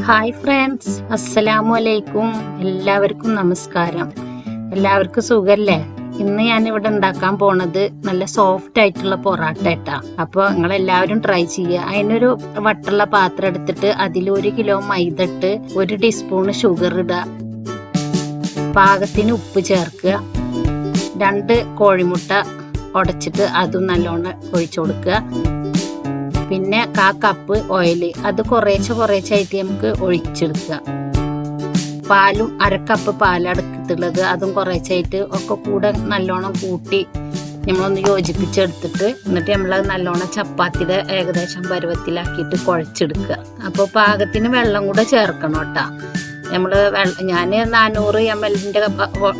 Hi friends, അസ്സലാമലൈക്കും. എല്ലാവർക്കും നമസ്കാരം. എല്ലാവർക്കും സുഖല്ലേ? ഇന്ന് ഞാൻ ഇവിടെ ഉണ്ടാക്കാൻ പോണത് നല്ല സോഫ്റ്റ് ആയിട്ടുള്ള പൊറാട്ട ഇട്ടാ. അപ്പോൾ നിങ്ങളെല്ലാവരും ട്രൈ ചെയ്യുക. അതിനൊരു വട്ടുള്ള പാത്രം എടുത്തിട്ട് അതിൽ 1 കിലോ മൈദ ഇട്ട് 1 ടീസ്പൂൺ ഷുഗർ ഇടുക, പാകത്തിന് ഉപ്പ് ചേർക്കുക, 2 കോഴിമുട്ട ഉടച്ചിട്ട് അതും നല്ലോണം ഒഴിച്ചു കൊടുക്കുക. പിന്നെ 1/4 കപ്പ് ഓയിൽ, അത് കുറേശ്ശായിട്ട് നമുക്ക് ഒഴിച്ചെടുക്കുക. പാലും 1/2 കപ്പ് പാലടക്കത്തുള്ളത് അതും കുറേശ്ശായിട്ട് ഒക്കെ കൂടെ നല്ലോണം കൂട്ടി നമ്മളൊന്ന് യോജിപ്പിച്ചെടുത്തിട്ട് എന്നിട്ട് നമ്മളത് നല്ലോണം ചപ്പാത്തിയുടെ ഏകദേശം പരുവത്തിലാക്കിയിട്ട് കുഴച്ചെടുക്കുക. അപ്പോൾ പാകത്തിന് വെള്ളം കൂടെ ചേർക്കണം കേട്ടോ. ഞാൻ 400 ml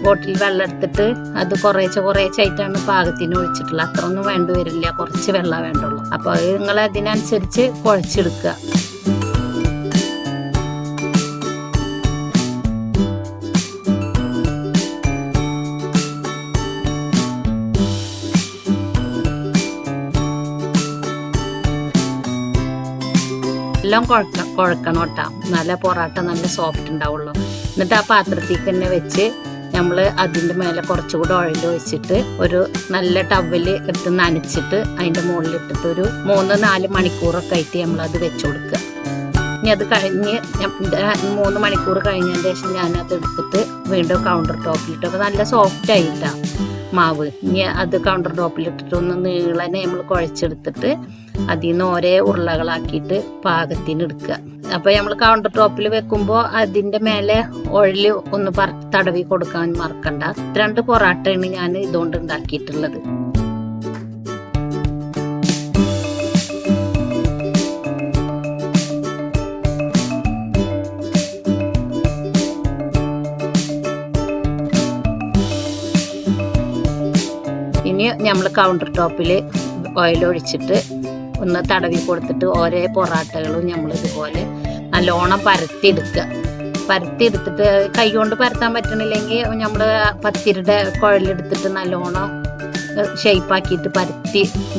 ബോട്ടിൽ വെള്ളം എടുത്തിട്ട് അത് കുറേശ്ശായിട്ടാണ് പാകത്തിന് ഒഴിച്ചിട്ടുള്ളത്. അത്ര ഒന്നും വേണ്ടി വരില്ല, കുറച്ച് വെള്ളം വേണ്ടുള്ളൂ. അപ്പോൾ അത് നിങ്ങൾ അതിനനുസരിച്ച് കുഴച്ചെടുക്കുക. എല്ലാം കുഴക്കണം കേട്ടോ, നല്ല പൊറാട്ട നല്ല സോഫ്റ്റ് ഉണ്ടാവുള്ളൂ. എന്നിട്ട് ആ പാത്രത്തേക്ക് തന്നെ വെച്ച് നമ്മൾ അതിൻ്റെ മേലെ കുറച്ചുകൂടെ ഓയിൽ ഒഴിച്ചിട്ട് ഒരു നല്ല ടവ്വൽ എടുത്ത് നനച്ചിട്ട് അതിൻ്റെ മുകളിൽ ഇട്ടിട്ട് ഒരു 3-4 മണിക്കൂറൊക്കെ ആയിട്ട് നമ്മളത് വെച്ച് കൊടുക്കുക. ഇനി അത് കഴിഞ്ഞ് 3 മണിക്കൂർ കഴിഞ്ഞതിന് ശേഷം ഞാനത് എടുത്തിട്ട് വീണ്ടും കൗണ്ടർ ടോപ്പിലിട്ടൊക്കെ നല്ല സോഫ്റ്റ് ആയിട്ടാണ് മാവ്. ഇനി അത് കൗണ്ടർ ടോപ്പിലിട്ടിട്ട് ഒന്ന് നീളനെ നമ്മൾ കുഴച്ചെടുത്തിട്ട് അതിൽ നിന്ന് ഓരോ ഉരുളകളാക്കിയിട്ട് പാകത്തിന് എടുക്കുക. അപ്പോൾ നമ്മൾ കൗണ്ടർ ടോപ്പിൽ വെക്കുമ്പോൾ അതിൻ്റെ മേലെ ഓയിൽ ഒന്ന് തടവി കൊടുക്കാൻ മറക്കണ്ട. 2 പൊറാട്ടയാണ് ഞാൻ ഇതുകൊണ്ട് ഉണ്ടാക്കിയിട്ടുള്ളത്. ഇനി നമ്മൾ കൗണ്ടർ ടോപ്പിൽ ഓയിൽ ഒഴിച്ചിട്ട് ഒന്ന് തടവി കൊടുത്തിട്ട് ഓരോ പൊറാട്ടകളും നമ്മളിതുപോലെ നല്ലോണം പരത്തിയെടുത്തിട്ട് കൈ കൊണ്ട് പരത്താൻ പറ്റണില്ലെങ്കിൽ നമ്മൾ പത്തിരിയുടെ കുഴലെടുത്തിട്ട് നല്ലോണം ഷേപ്പാക്കിയിട്ട്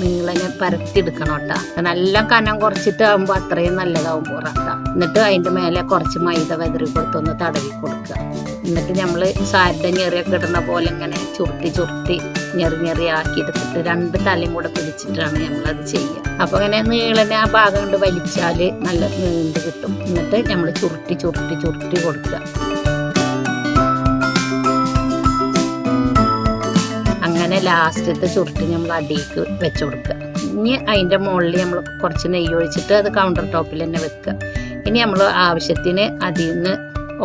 നീളനെ പരത്തിയെടുക്കണം കേട്ടോ. നല്ല കനം കുറച്ചിട്ട് ആകുമ്പോൾ അത്രയും നല്ലതാവും പൊറാട്ട. എന്നിട്ട് അതിൻ്റെ മേലെ കുറച്ച് മൈദ വെതറി കൊടുത്തൊന്ന് തടവി കൊടുക്കുക. എന്നിട്ട് നമ്മൾ സാരിയുടെ ഞെറിയൊക്കെ ഇടുന്ന പോലെ ഇങ്ങനെ ചുരുട്ടി ഞെറിയാക്കി എടുത്തിട്ട് 2 തലയും കൂടെ പിടിച്ചിട്ടാണ് നമ്മളത് ചെയ്യുക. അപ്പോൾ ഇങ്ങനെ നീളനെ ആ ഭാഗം കൊണ്ട് വലിച്ചാൽ നല്ല നീണ്ട് കിട്ടും. എന്നിട്ട് നമ്മൾ ചുരുട്ടി കൊടുക്കുക. അങ്ങനെ ലാസ്റ്റത്തെ ചുരുട്ടി നമ്മൾ അടിയിലേക്ക് വെച്ച് കൊടുക്കുക. ഇനി അതിൻ്റെ മുകളിൽ നമ്മൾ കുറച്ച് നെയ്യ് ഒഴിച്ചിട്ട് അത് കൗണ്ടർ ടോപ്പിൽ തന്നെ വെക്കുക. ഇനി നമ്മൾ ആവശ്യത്തിന് അതിൽ നിന്ന്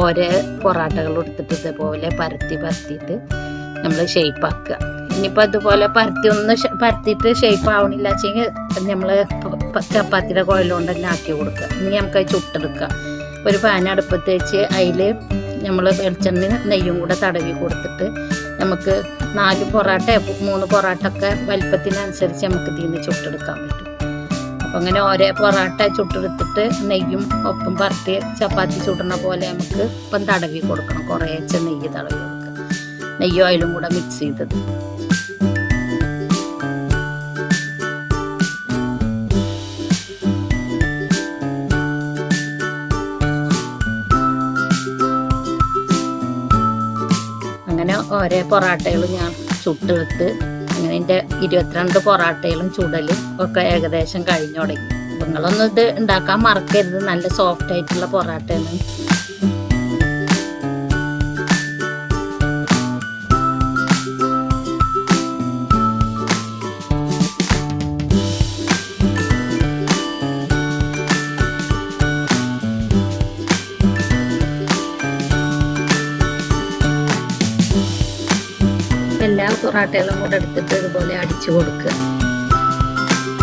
ഓരോ പൊറാട്ടകൾ എടുത്തിട്ട് ഇതേപോലെ പരത്തിയിട്ട് നമ്മൾ ഷേപ്പാക്കുക. ഇനിയിപ്പോൾ അതുപോലെ പരത്തിയിട്ട് ഷേപ്പ് ആവണില്ല വെച്ചെങ്കിൽ നമ്മൾ ചപ്പാത്തിയുടെ കുഴലുകൊണ്ട് തന്നെ ആക്കി കൊടുക്കുക. ഇനി നമുക്കത് ചുട്ടെടുക്കുക. ഒരു പാൻ അടുപ്പത്ത് വെച്ച് അതിൽ നമ്മൾ വെളിച്ചെണ്ണ നെയ്യും കൂടെ തടവി കൊടുത്തിട്ട് നമുക്ക് 4 പൊറാട്ട 3 പൊറാട്ട ഒക്കെ വലിപ്പത്തിനനുസരിച്ച് നമുക്ക് ഇതിൽ നിന്ന് ചുട്ടെടുക്കാൻ പറ്റും. അപ്പം അങ്ങനെ ഓരോ പൊറാട്ട ചുട്ടെടുത്തിട്ട് നെയ്യും ഒപ്പം പറത്തി ചപ്പാത്തി ചുടുന്ന പോലെ നമുക്ക് ഇപ്പം തടവി കൊടുക്കണം. കുറേശ്ശെ നെയ്യ് തടവി കൊടുക്കുക, നെയ്യും ഓയിലും കൂടെ മിക്സ് ചെയ്തത്. അങ്ങനെ ഓരോ പൊറാട്ടകളും ഞാൻ ചുട്ടെടുത്ത് അങ്ങനെ എൻ്റെ 22 പൊറാട്ടകളും ചുടലും ഒക്കെ ഏകദേശം കഴിഞ്ഞു തുടങ്ങി. നിങ്ങളൊന്നും ഇത് ഉണ്ടാക്കാൻ മറക്കരുത്, നല്ല സോഫ്റ്റ് ആയിട്ടുള്ള പൊറാട്ടയാണ്. എല്ലാ പൊറാട്ടകളും കൂടെ എടുത്തിട്ട് ഇതുപോലെ അടിച്ചു കൊടുക്കുക.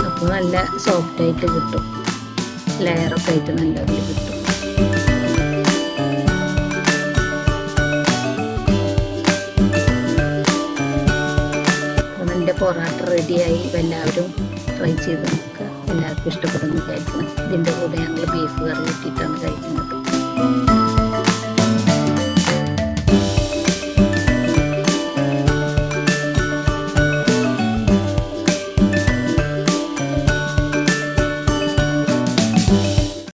അപ്പോൾ നല്ല സോഫ്റ്റ് ആയിട്ട് കിട്ടും, ലെയറൊക്കെ ആയിട്ട് നല്ല കിട്ടും. അപ്പം എൻ്റെ പൊറാട്ട റെഡിയായി. എല്ലാവരും ട്രൈ ചെയ്ത് നോക്കുക. എല്ലാവർക്കും ഇഷ്ടപ്പെടുന്നു വിചാരിക്കണം. ഇതിൻ്റെ കൂടെ ഞങ്ങൾ ബീഫ് കറി കിട്ടിയിട്ടാണ്